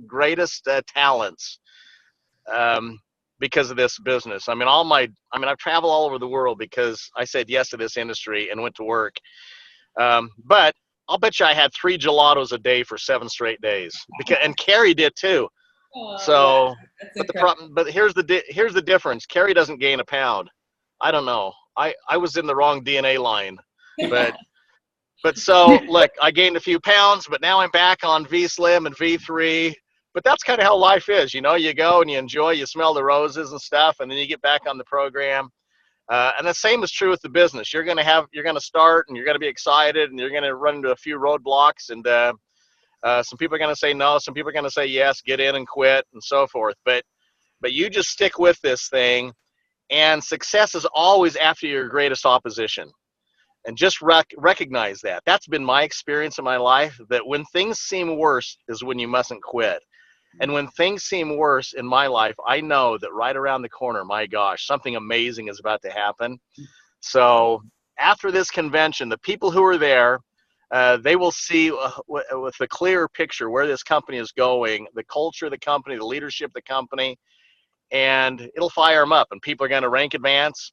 greatest talents because of this business. I mean, I've traveled all over the world because I said yes to this industry and went to work. But I'll bet you I had 3 gelatos a day for 7 straight days, and Carrie did too. Oh, So, that's but here's the difference. Carrie doesn't gain a pound. I don't know. I was in the wrong DNA line, but so look, I gained a few pounds, but now I'm back on V Slim and V3. But that's kind of how life is, you know. You go and you enjoy, you smell the roses and stuff, and then you get back on the program. And the same is true with the business. You're going to start, and you're going to be excited, and you're going to run into a few roadblocks, and some people are going to say no, some people are going to say yes, get in and quit, and so forth. But you just stick with this thing, and success is always after your greatest opposition. And just recognize that. That's been my experience in my life, that when things seem worse is when you mustn't quit. And when things seem worse in my life, I know that right around the corner, my gosh, something amazing is about to happen. So after this convention, the people who are there, they will see with a clearer picture where this company is going, the culture of the company, the leadership of the company, and it'll fire them up. And people are going to rank advance.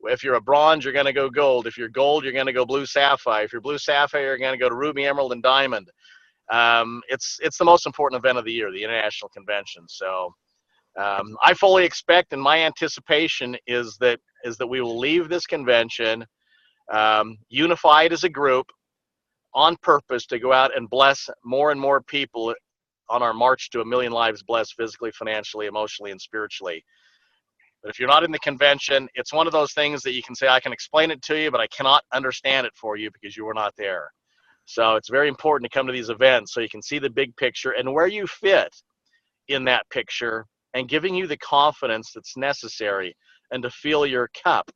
If you're a bronze, you're going to go gold. If you're gold, you're going to go blue sapphire. If you're blue sapphire, you're going to go to ruby, emerald, and diamond. It's the most important event of the year, the international convention. So I fully expect, and my anticipation is that we will leave this convention unified as a group on purpose to go out and bless more and more people on our march to 1 million lives blessed physically, financially, emotionally, and spiritually. But if you're not in the convention, it's one of those things that you can say, I can explain it to you, but I cannot understand it for you because you were not there. So it's very important to come to these events so you can see the big picture and where you fit in that picture, and giving you the confidence that's necessary and to fill your cup.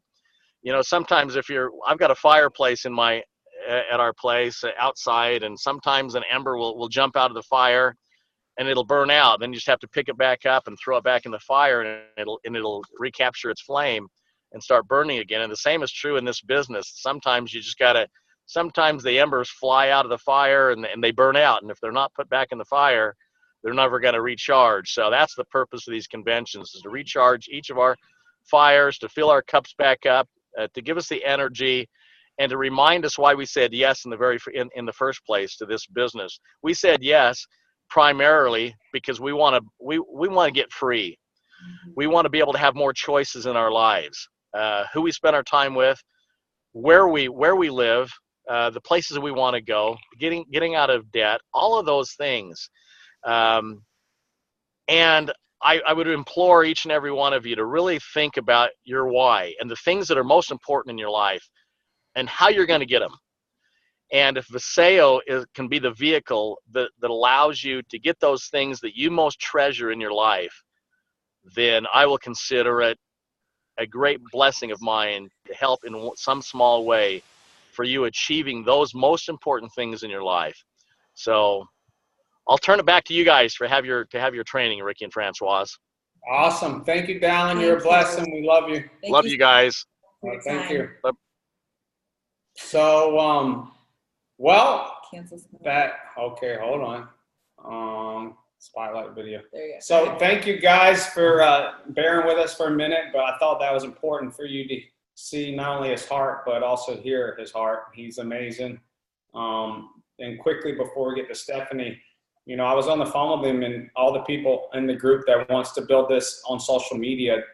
You know, sometimes I've got a fireplace at our place outside, and sometimes an ember will jump out of the fire and it'll burn out. Then you just have to pick it back up and throw it back in the fire, and it'll recapture its flame and start burning again. And the same is true in this business. Sometimes sometimes the embers fly out of the fire and they burn out. And if they're not put back in the fire, they're never going to recharge. So that's the purpose of these conventions, is to recharge each of our fires, to fill our cups back up, to give us the energy, and to remind us why we said yes in the first place to this business. We said yes primarily because we want to get free. We want to be able to have more choices in our lives, who we spend our time with, where we live, the places that we want to go, getting out of debt, all of those things. And I would implore each and every one of you to really think about your why and the things that are most important in your life and how you're going to get them. And if Viseo can be the vehicle that allows you to get those things that you most treasure in your life, then I will consider it a great blessing of mine to help in some small way for you achieving those most important things in your life. So I'll turn it back to you guys to have your training, Ricky and Francoise. Awesome. Thank you, Dallin. You're a blessing. We love you. Love you guys. Thank you. So, okay, hold on. Spotlight video. There you go. So thank you guys for bearing with us for a minute, but I thought that was important for you to see not only his heart, but also hear his heart. He's amazing. And quickly before we get to Stephanie, you know, I was on the phone with him and all the people in the group that wants to build this on social media.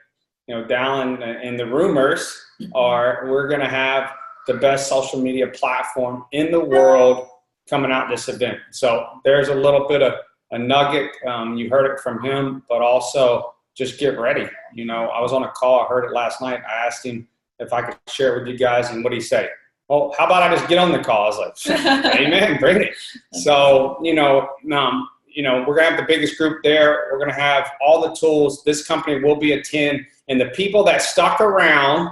You know, Dallin, and the rumors are we're going to have the best social media platform in the world coming out this event. So there's a little bit of a nugget. You heard it from him, but also just get ready. You know, I was on a call. I heard it last night. I asked him if I could share it with you guys, and what did he say? Well, how about I just get on the call? I was like, amen, bring it. So, we're going to have the biggest group there. We're going to have all the tools. This company will be a 10. And the people that stuck around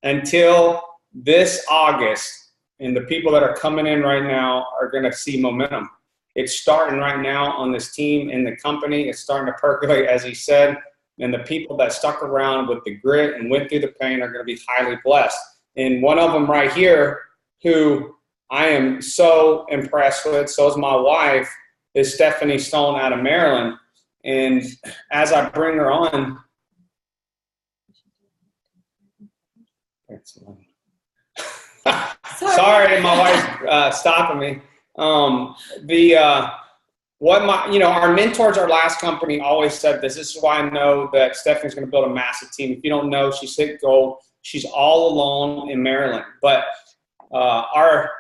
until this August, and the people that are coming in right now, are going to see momentum. It's starting right now on this team in the company. It's starting to percolate, as he said. And the people that stuck around with the grit and went through the pain are going to be highly blessed. And one of them right here, who I am so impressed with, so is my wife, is Stephanie Stone out of Maryland. And as I bring her on, sorry, my wife's stopping me. Our mentors, our last company always said this. This is why I know that Stephanie's going to build a massive team. If you don't know, she's hit gold. She's all alone in Maryland. But our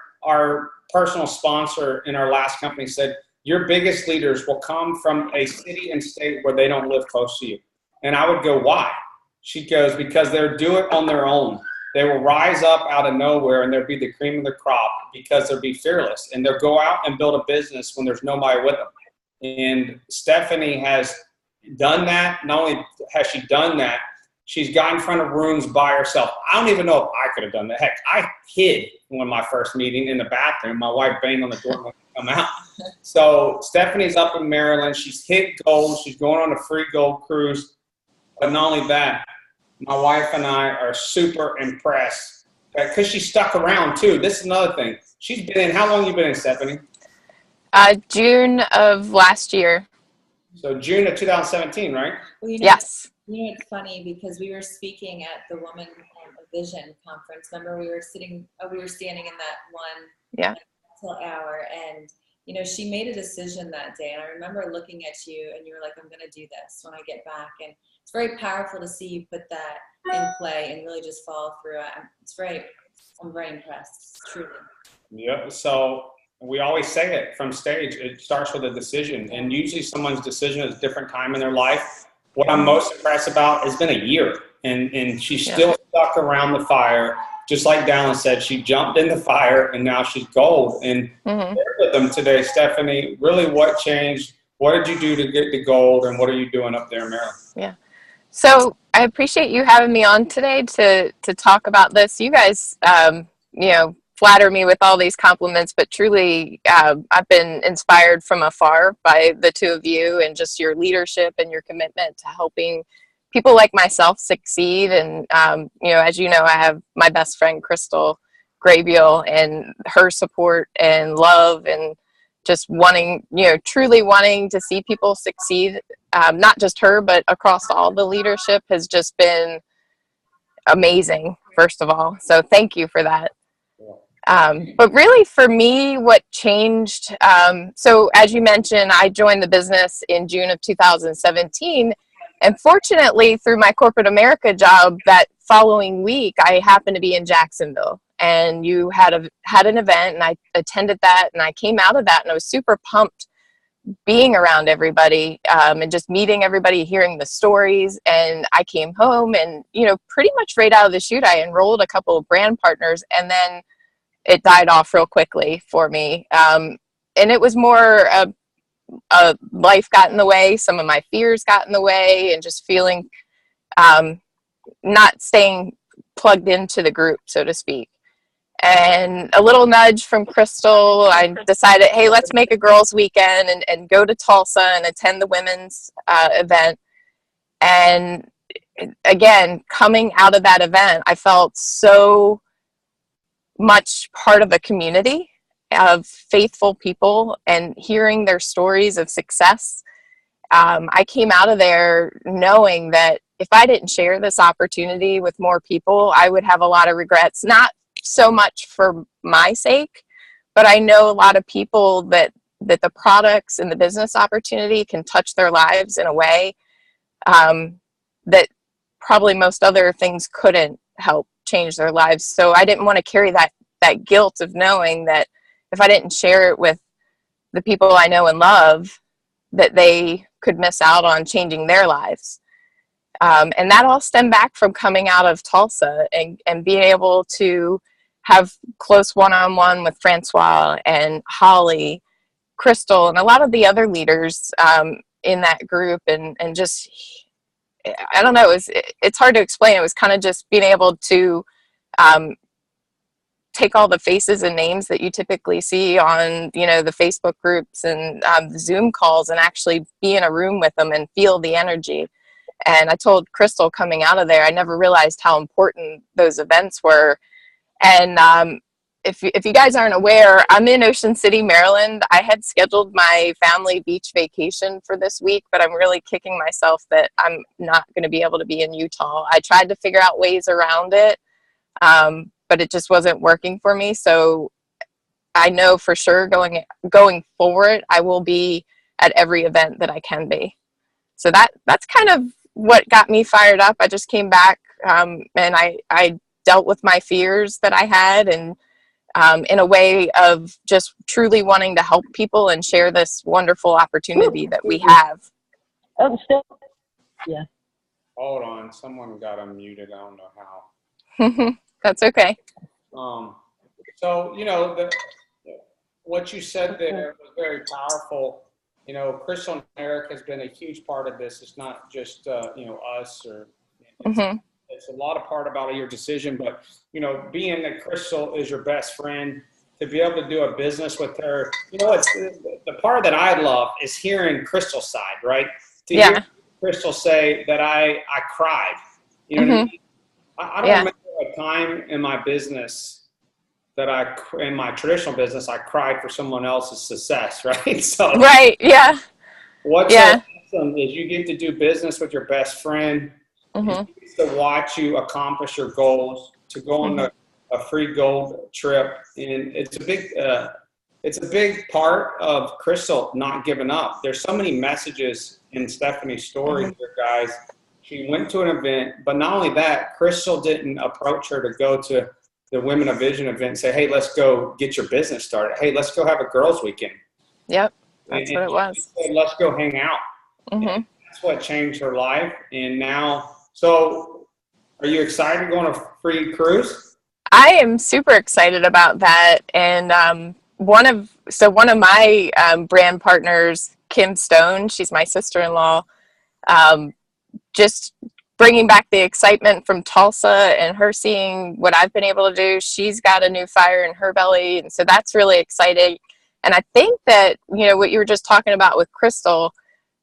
personal sponsor in our last company said, your biggest leaders will come from a city and state where they don't live close to you. And I would go, why? She goes, because they'll do it on their own. They will rise up out of nowhere and they'll be the cream of the crop because they'll be fearless. And they'll go out and build a business when there's nobody with them. And Stephanie has done that. Not only has she done that, she's got in front of rooms by herself. I don't even know if I could have done that. Heck, I hid when my first meeting in the bathroom. My wife banged on the door when I come out. So Stephanie's up in Maryland. She's hit gold. She's going on a free gold cruise. But not only that, my wife and I are super impressed because she stuck around too. This is another thing. She's been in, how long you been in, Stephanie? June of last year. So June of 2017, right? Well, yes. It's funny because we were speaking at the Woman of Vision conference. Remember, we were standing in that one hour, and she made a decision that day. And I remember looking at you, and you were like, "I'm going to do this when I get back." And it's very powerful to see you put that in play and really just follow through. I'm very impressed, truly. Yep. So we always say it from stage. It starts with a decision, and usually someone's decision is a different time in their life. What I'm most impressed about has been a year, and she's still stuck around the fire. Just like Dallin said, she jumped in the fire, and now she's gold. And share with them today, Stephanie, really what changed? What did you do to get the gold, and what are you doing up there in Maryland? Yeah. So I appreciate you having me on today to talk about this. You guys, flatter me with all these compliments, but truly I've been inspired from afar by the two of you and just your leadership and your commitment to helping people like myself succeed. And, as you know, I have my best friend, Crystal Grabiel, and her support and love and just truly wanting to see people succeed. Not just her, but across all the leadership has just been amazing, first of all. So thank you for that. But really for me, what changed, so as you mentioned, I joined the business in June of 2017. And fortunately, through my corporate America job, that following week, I happened to be in Jacksonville. And you had an event, and I attended that, and I came out of that, and I was super pumped being around everybody and just meeting everybody, hearing the stories. And I came home, and pretty much right out of the chute, I enrolled a couple of brand partners, and then it died off real quickly for me. And it was more life got in the way, some of my fears got in the way, and just feeling not staying plugged into the group, so to speak. And a little nudge from Crystal, I decided, hey, let's make a girls' weekend and go to Tulsa and attend the women's event. And again, coming out of that event, I felt so much part of a community of faithful people and hearing their stories of success. I came out of there knowing that if I didn't share this opportunity with more people, I would have a lot of regrets, not so much for my sake, but I know a lot of people that the products and the business opportunity can touch their lives in a way that probably most other things couldn't help change their lives. So I didn't want to carry that guilt of knowing that if I didn't share it with the people I know and love, that they could miss out on changing their lives. And that all stemmed back from coming out of Tulsa and being able to have close one-on-one with Francois and Holly, Crystal, and a lot of the other leaders in that group. And just, I don't know, it's hard to explain. It was kind of just being able to take all the faces and names that you typically see on, the Facebook groups and the Zoom calls and actually be in a room with them and feel the energy. And I told Crystal coming out of there, I never realized how important those events were. And if you guys aren't aware, I'm in Ocean City, Maryland. I had scheduled my family beach vacation for this week, but I'm really kicking myself that I'm not going to be able to be in Utah. I tried to figure out ways around it, but it just wasn't working for me. So I know for sure going forward, I will be at every event that I can be. So that's kind of what got me fired up. I just came back, and I dealt with my fears that I had, and in a way of just truly wanting to help people and share this wonderful opportunity that we have. Oh, still, yeah. Hold on, someone got unmuted. I don't know how. That's okay. So, what you said there was very powerful. Crystal and Eric has been a huge part of this. It's not just, us or it's a lot of part about your decision, but, being that Crystal is your best friend, to be able to do a business with her, it's the part that I love is hearing Crystal's side, right? To hear Crystal say that I cried, what I mean? I don't remember a time in my business that in my traditional business, I cried for someone else's success, right? So right, yeah. What's awesome is you get to do business with your best friend. He gets to watch you accomplish your goals, to go on a free gold trip, and it's a big part of Crystal not giving up. There's so many messages in Stephanie's story here, guys. She went to an event, but not only that, Crystal didn't approach her to go to the Women of Vision event and say, hey, let's go get your business started. Hey, let's go have a girls' weekend. Yep, that's what it was. Said, let's go hang out. That's what changed her life. And now, so are you excited to go on a free cruise? I am super excited about that. And one of my brand partners, Kim Stone, she's my sister-in-law, just bringing back the excitement from Tulsa and her seeing what I've been able to do. She's got a new fire in her belly. And so that's really exciting. And I think that, what you were just talking about with Crystal,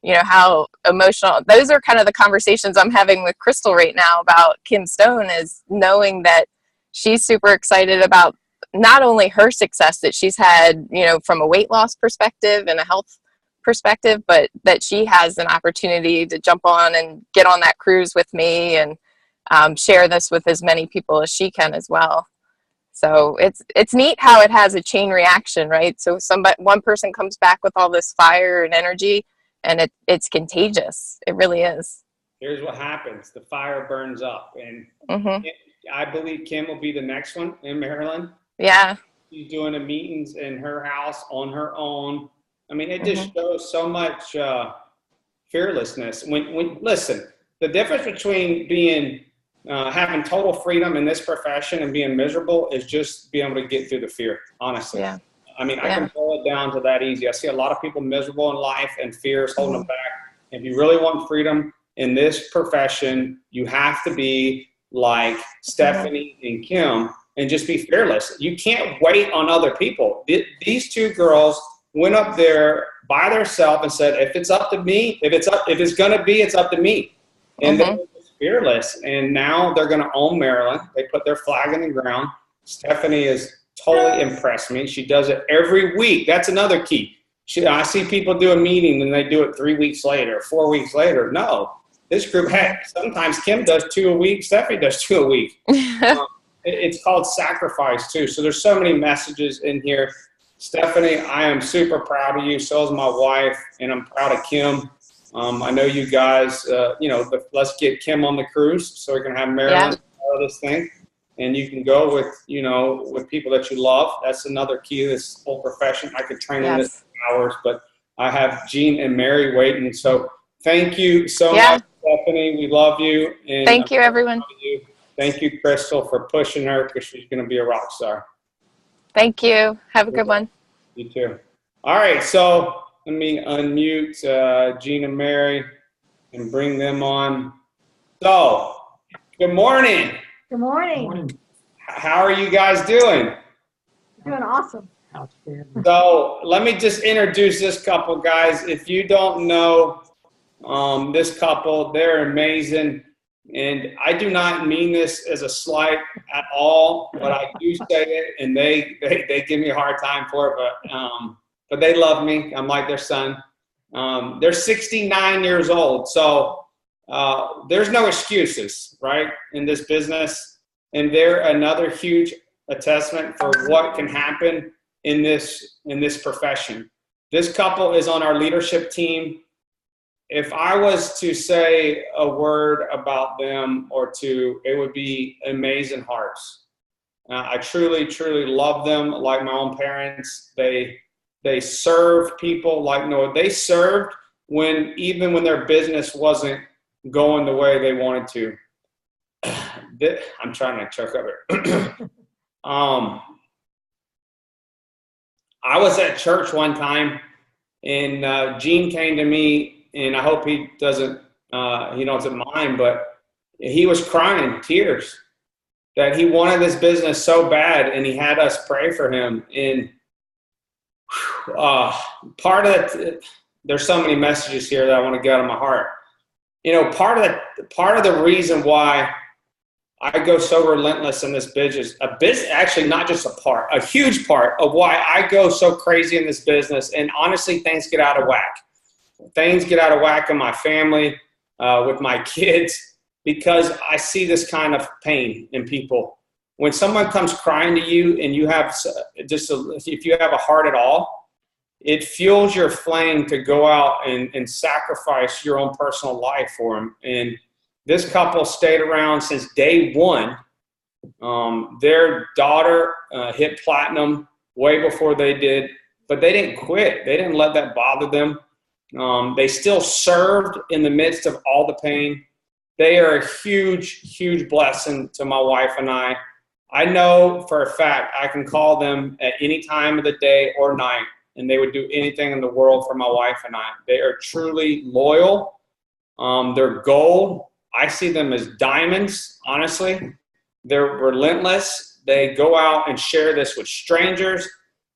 how emotional, those are kind of the conversations I'm having with Crystal right now about Kim Stone, is knowing that she's super excited about not only her success that she's had, from a weight loss perspective and a health perspective, but that she has an opportunity to jump on and get on that cruise with me and share this with as many people as she can as well. So it's neat how it has a chain reaction, right? So one person comes back with all this fire and energy, and it's contagious. It really is. Here's what happens. The fire burns up, and I believe Kim will be the next one in Maryland. Yeah. She's doing the meetings in her house on her own. I mean, it just shows so much fearlessness. When listen, the difference between being having total freedom in this profession and being miserable is just being able to get through the fear, honestly. Yeah. I mean, I can boil it down to that easy. I see a lot of people miserable in life, and fear is holding them back. If you really want freedom in this profession, you have to be like Stephanie and Kim and just be fearless. You can't wait on other people. These two girls went up there by themselves and said, if it's up to me, if it's going to be, it's up to me. And they were just fearless. And now they're going to own Maryland. They put their flag in the ground. Stephanie has totally impressed me. She does it every week. That's another key. I see people do a meeting and they do it 3 weeks later, 4 weeks later. No, this group, sometimes Kim does 2 a week. Stephanie does 2 a week. It's called sacrifice too. So there's so many messages in here. Stephanie, I am super proud of you. So is my wife, and I'm proud of Kim. I know you guys, let's get Kim on the cruise so we can have Maryland part of this thing. And you can go with, with people that you love. That's another key of this whole profession. I could train in this for hours, but I have Jean and Mary waiting. So thank you so much, Stephanie. We love you. And thank you, everyone. Thank you, Crystal, for pushing her, because she's going to be a rock star. Thank you. Have a good one. You too. All right, so let me unmute Jean and Mary and bring them on. So, good morning. Good morning. How are you guys doing? Doing awesome. So, let me just introduce this couple, guys. If you don't know this couple, they're amazing. And I do not mean this as a slight at all, but I do say it, and they give me a hard time for it, but they love me. I'm like their son. They're 69 years old, so there's no excuses, right, in this business. And they're another huge attestament for what can happen in this profession. This couple is on our leadership team. If I was to say a word about them or two, it would be amazing hearts. I truly, truly love them like my own parents. They serve people like no, they served even when their business wasn't going the way they wanted to. I'm trying to choke up here. I was at church one time, and Gene came to me, and I hope he doesn't mind, but he was crying tears that he wanted this business so bad, and he had us pray for him. And part of it, there's so many messages here that I want to get out of my heart. Part of the reason why I go so relentless in this business, actually not just a huge part of why I go so crazy in this business. And honestly, things get out of whack. Things get out of whack in my family, with my kids, because I see this kind of pain in people. When someone comes crying to you and you have if you have a heart at all, it fuels your flame to go out and sacrifice your own personal life for them. And this couple stayed around since day one. Their daughter hit platinum way before they did, but they didn't quit. They didn't let that bother them. They still served in the midst of all the pain. They are a huge, huge blessing to my wife and I. I know for a fact I can call them at any time of the day or night, and they would do anything in the world for my wife and I. They are truly loyal. They're gold. I see them as diamonds, honestly. They're relentless. They go out and share this with strangers,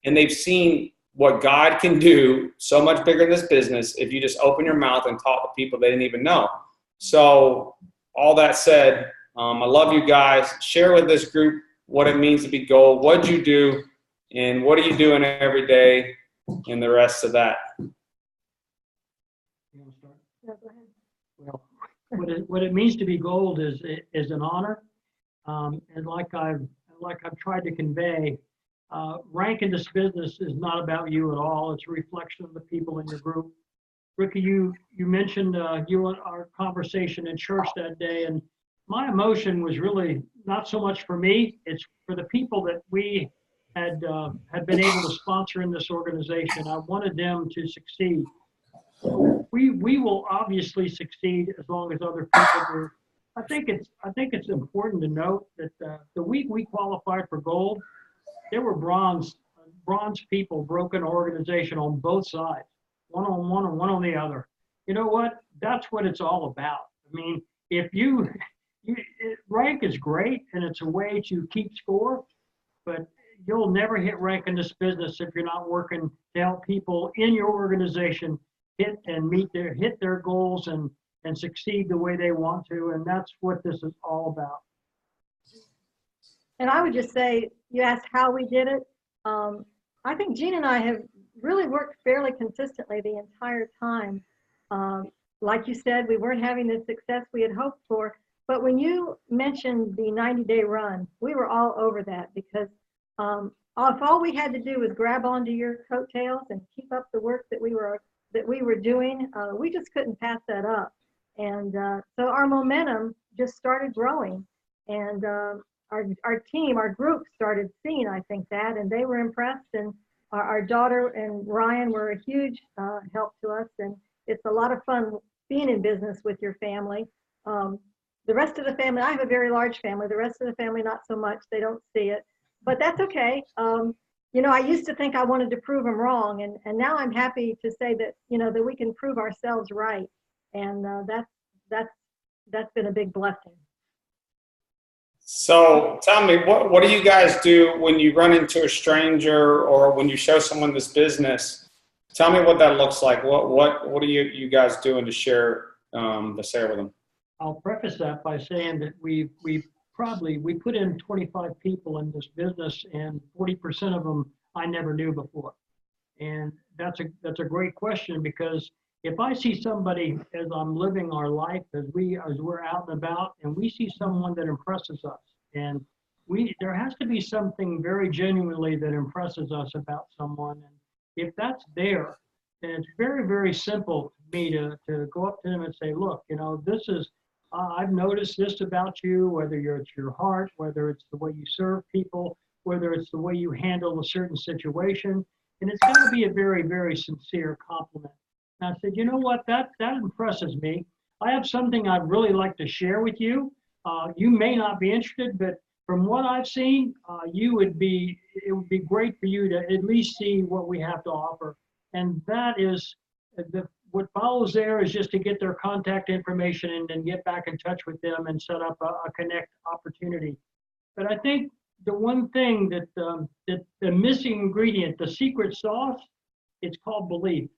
and they've seen what God can do so much bigger in this business if you just open your mouth and talk to people they didn't even know. So all that said, I love you guys. Share with this group what it means to be gold, what you do, and what are you doing every day, and the rest of that. You want to start? Yeah, go ahead. Well, what it means to be gold is an honor, and like I've tried to convey, rank in this business is not about you at all. It's a reflection of the people in your group. Ricky, you mentioned our conversation in church that day, and my emotion was really not so much for me. It's for the people that we had been able to sponsor in this organization. I wanted them to succeed. We will obviously succeed as long as other people do. I think it's important to note that the week we qualified for gold, there were bronze people broke an organization on both sides, one on one and one on the other. You know what? That's what it's all about. I mean, if rank is great and it's a way to keep score, but you'll never hit rank in this business if you're not working to help people in your organization hit their goals and succeed the way they want to. And that's what this is all about. And I would just say, you asked how we did it. I think Gene and I have really worked fairly consistently the entire time. Like you said, we weren't having the success we had hoped for. But when you mentioned the 90-day run, we were all over that, because if all we had to do was grab onto your coattails and keep up the work that we were doing, we just couldn't pass that up. And so our momentum just started growing. And our team, our group started seeing, I think, that, and they were impressed. And our daughter and Ryan were a huge help to us. And it's a lot of fun being in business with your family. The rest of the family, I have a very large family. The rest of the family, not so much. They don't see it, but that's okay. I used to think I wanted to prove them wrong, and now I'm happy to say that, that we can prove ourselves right. And that's been a big blessing. So tell me, what do you guys do when you run into a stranger or when you show someone this business? Tell me what that looks like. What are you guys doing to share with them? I'll preface that by saying that we put in 25 people in this business, and 40% of them I never knew before. And that's a great question, because if I see somebody as I'm living our life, as we're out and about, and we see someone that impresses us, and there has to be something very genuinely that impresses us about someone. And if that's there, then it's very, very simple to me to go up to them and say, look, this is, I've noticed this about you, whether it's your heart, whether it's the way you serve people, whether it's the way you handle a certain situation. And it's got to be a very, very sincere compliment. And I said, you know what, that impresses me. I have something I'd really like to share with you. You may not be interested, but from what I've seen, it would be great for you to at least see what we have to offer. And that is, what follows there is just to get their contact information and then get back in touch with them and set up a connect opportunity. But I think the one thing that the missing ingredient, the secret sauce, it's called belief.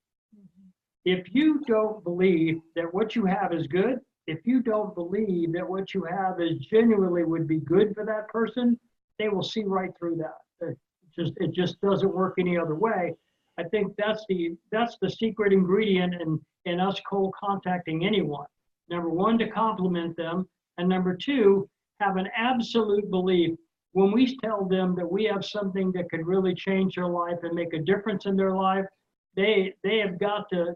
If you don't believe that what you have is good, if you don't believe that what you have is genuinely would be good for that person, they will see right through that. It just doesn't work any other way. I think that's the secret ingredient in us cold contacting anyone. Number one, to compliment them, and number two, have an absolute belief. When we tell them that we have something that could really change their life and make a difference in their life, they've got to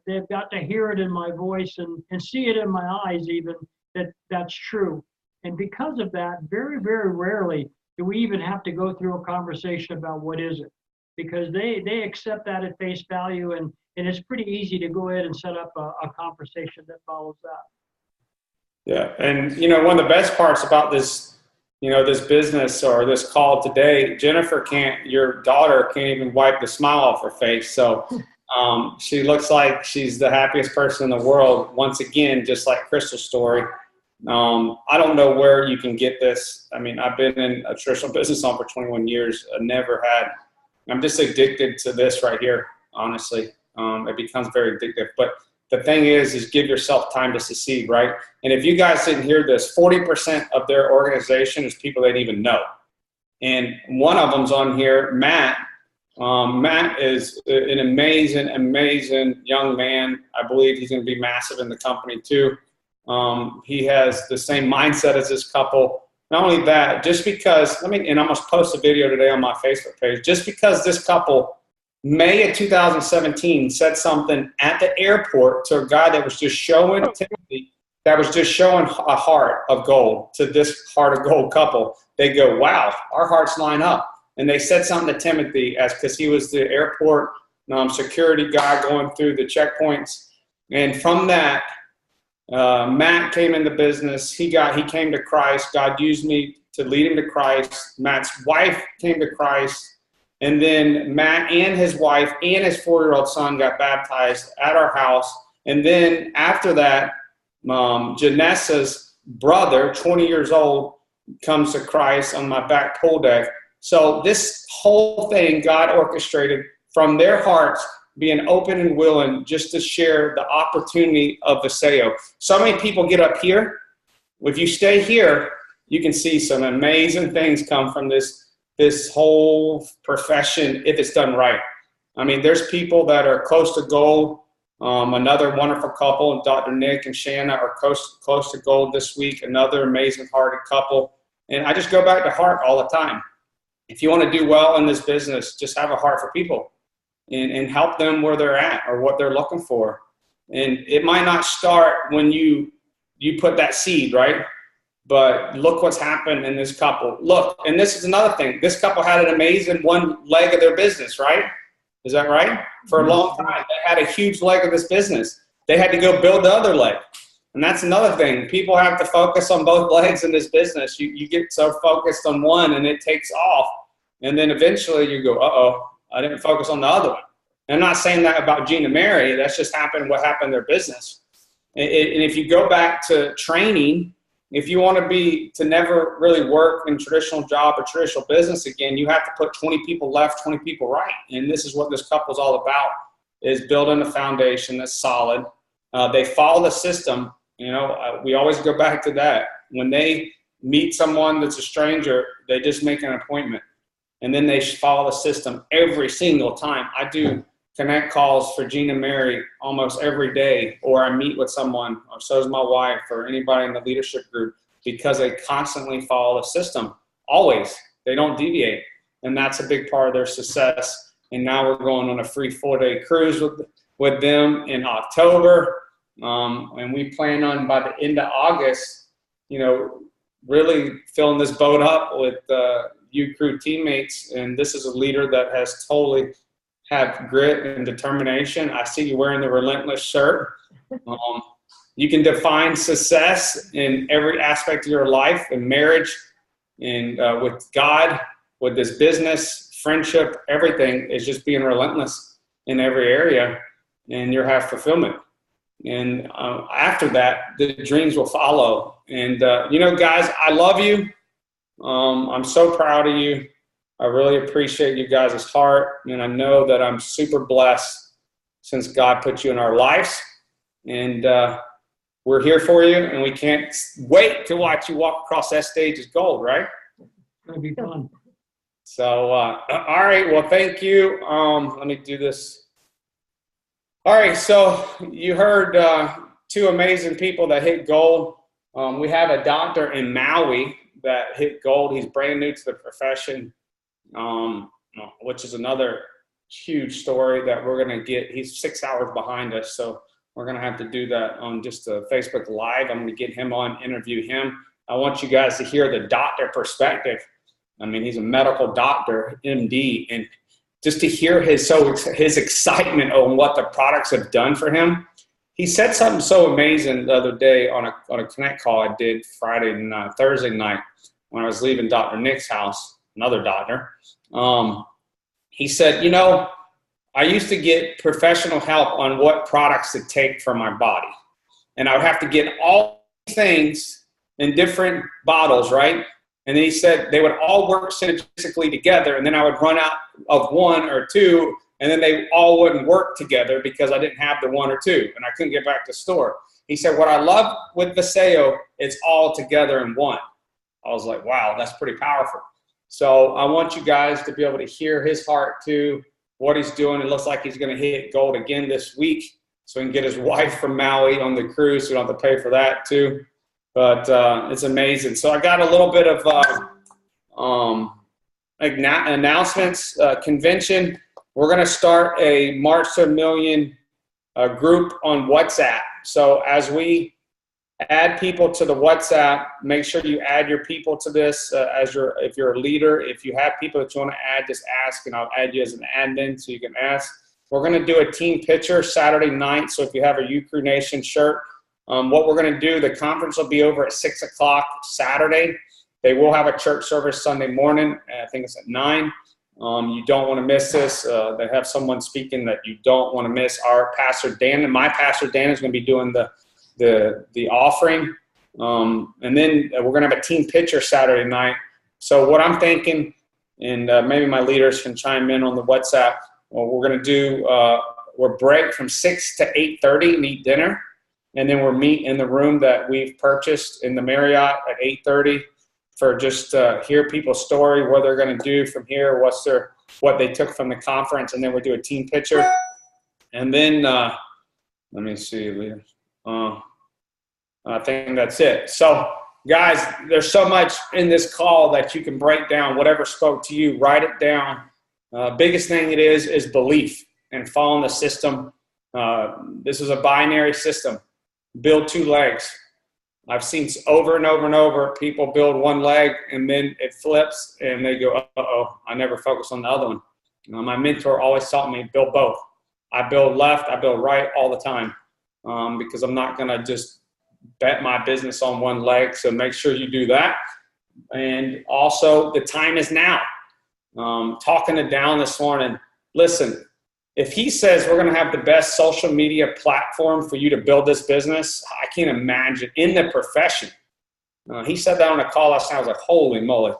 hear it in my voice and see it in my eyes even that that's true. And because of that, very, very rarely do we even have to go through a conversation about what is it, because they accept that at face value, and it's pretty easy to go ahead and set up a conversation that follows that. Yeah, and one of the best parts about this, this business or this call today, your daughter can't even wipe the smile off her face. So she looks like she's the happiest person in the world. Once again, just like Crystal's story. I don't know where you can get this. I mean, I've been in a traditional business for 21 years. I'm just addicted to this right here, honestly. It becomes very addictive. But the thing is give yourself time to succeed, right? And if you guys didn't hear this, 40% of their organization is people they didn't even know. And one of them's on here, Matt. Matt is an amazing, amazing young man. I believe he's going to be massive in the company too. He has the same mindset as this couple. Not only that, just because, and I'm going to post a video today on my Facebook page, just because this couple, May of 2017, said something at the airport to a guy that was just showing Timothy, that was just showing a heart of gold to this heart of gold couple. They go, wow, our hearts line up. And they said something to Timothy because he was the airport security guy going through the checkpoints. And from that, Matt came into business. He came to Christ. God used me to lead him to Christ. Matt's wife came to Christ. And then Matt and his wife and his 4-year-old son got baptized at our house. And then after that, Janessa's brother, 20 years old, comes to Christ on my back pool deck. So this whole thing God orchestrated from their hearts being open and willing just to share the opportunity of Viseo. So many people get up here. If you stay here, you can see some amazing things come from this whole profession if it's done right. I mean, there's people that are close to gold. Another wonderful couple, Dr. Nick and Shanna, are close to gold this week. Another amazing hearted couple. And I just go back to heart all the time. If you want to do well in this business, just have a heart for people and help them where they're at or what they're looking for. And it might not start when you put that seed, right? But look what's happened in this couple. Look, and this is another thing. This couple had an amazing one leg of their business, right? Is that right? For a long time, they had a huge leg of this business. They had to go build the other leg. And that's another thing. People have to focus on both legs in this business. You get so focused on one and it takes off. And then eventually you go, uh-oh, I didn't focus on the other one. And I'm not saying that about Gene and Mary. That's just what happened in their business. And if you go back to training, if you want to never really work in traditional job or traditional business again, you have to put 20 people left, 20 people right. And this is what this couple is all about, is building a foundation that's solid. They follow the system. You know, we always go back to that. When they meet someone that's a stranger, they just make an appointment. And then they follow the system every single time. I do connect calls for Gene and Mary almost every day, or I meet with someone, or so does my wife, or anybody in the leadership group, because they constantly follow the system. Always. They don't deviate. And that's a big part of their success. And now we're going on a free 4-day cruise with them in October. And we plan on, by the end of August, you know, really filling this boat up with Ucrew teammates. And this is a leader that has totally had grit and determination. I see you wearing the Relentless shirt. You can define success in every aspect of your life, in marriage, and with God, with this business, friendship, everything is just being relentless in every area, and you'll have fulfillment. And after that, the dreams will follow. And, you know, guys, I love you. I'm so proud of you. I really appreciate you guys' heart. And I know that I'm super blessed since God put you in our lives. And we're here for you. And we can't wait to watch you walk across that stage as gold, right? It's going to be fun. So, all right. Well, thank you. Let me do this. All right. So you heard two amazing people that hit gold. We have a doctor in Maui that hit gold. He's brand new to the profession, which is another huge story that we're going to get. He's 6 hours behind us, so we're going to have to do that on just a Facebook Live. I'm going to get him on, interview him. I want you guys to hear the doctor perspective. I mean, he's a medical doctor, MD, and just to hear his excitement on what the products have done for him. He said something so amazing the other day on a Connect call I did Thursday night when I was leaving Dr. Nick's house, another doctor. He said, you know, I used to get professional help on what products to take for my body. And I would have to get all these things in different bottles, right? And then he said they would all work synergistically together, and then I would run out of one or two, and then they all wouldn't work together because I didn't have the one or two, and I couldn't get back to the store. He said, what I love with Viseo, it's all together in one. I was like, wow, that's pretty powerful. So I want you guys to be able to hear his heart too, what he's doing. It looks like he's going to hit gold again this week, so he can get his wife from Maui on the cruise, so we don't have to pay for that too. But it's amazing. So I got a little bit of announcements, convention. We're going to start a March to a Million group on WhatsApp. So as we add people to the WhatsApp, make sure you add your people to this if you're a leader. If you have people that you want to add, just ask, and I'll add you as an admin so you can ask. We're going to do a team picture Saturday night. So if you have a Ucrew Nation shirt, what we're going to do, the conference will be over at 6 o'clock Saturday. They will have a church service Sunday morning. I think it's at 9. You don't want to miss this. They have someone speaking that you don't want to miss. Our pastor Dan, and my pastor Dan, is going to be doing the offering. And then we're going to have a team picture Saturday night. So what I'm thinking, and maybe my leaders can chime in on the WhatsApp, we're going to do, we'll break from 6 to 8:30 and eat dinner. And then we'll meet in the room that we've purchased in the Marriott at 8:30 for just hear people's story, what they're going to do from here, what they took from the conference, and then we'll do a team picture. And then let me see, I think that's it. So guys, there's so much in this call that you can break down. Whatever spoke to you, write it down. Biggest thing it is belief and following the system. This is a binary system. Build 2 legs. I've seen over and over and over people build one leg and then it flips and they go, uh-oh, I never focus on the other one. My mentor always taught me build both. I build left, I build right all the time because I'm not going to just bet my business on one leg. So make sure you do that. And also the time is now. Talking to Dallin this morning, listen, if he says we're going to have the best social media platform for you to build this business, I can't imagine in the profession. He said that on a call last night. I was like, holy moly.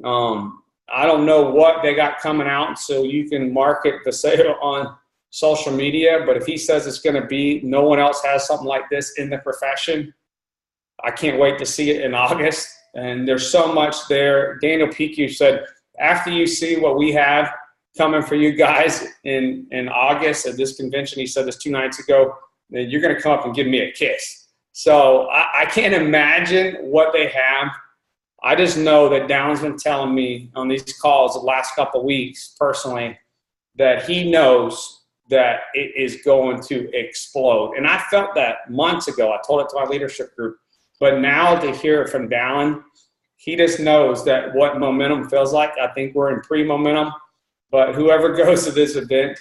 I don't know what they got coming out so you can market the sale on social media, but if he says it's going to be, no one else has something like this in the profession. I can't wait to see it in August. And there's so much there. Daniel Pique said, after you see what we have coming for you guys in August at this convention, he said this 2 nights ago, that you're going to come up and give me a kiss. So I can't imagine what they have. I just know that Dallin's been telling me on these calls the last couple of weeks personally that he knows that it is going to explode. And I felt that months ago. I told it to my leadership group. But now to hear it from Dallin, he just knows that what momentum feels like. I think we're in pre-momentum. But whoever goes to this event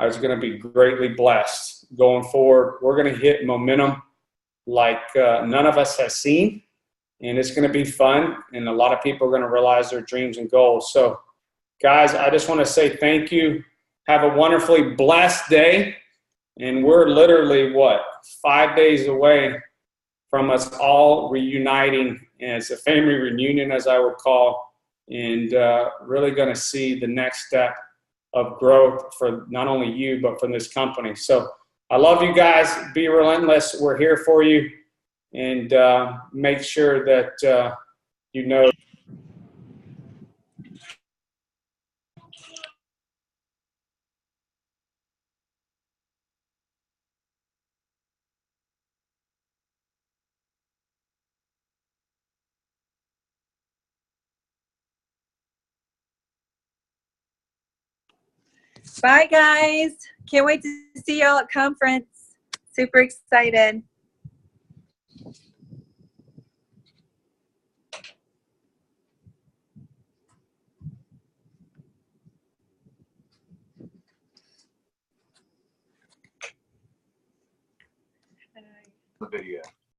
is going to be greatly blessed going forward. We're going to hit momentum like none of us has seen. And it's going to be fun. And a lot of people are going to realize their dreams and goals. So, guys, I just want to say thank you. Have a wonderfully blessed day. And we're literally, 5 days away from us all reuniting. And it's a family reunion, as I would call, and really going to see the next step of growth for not only you, but for this company. So I love you guys. Be relentless. We're here for you. And make sure that you know. Bye, guys. Can't wait to see y'all at conference. Super excited. The video.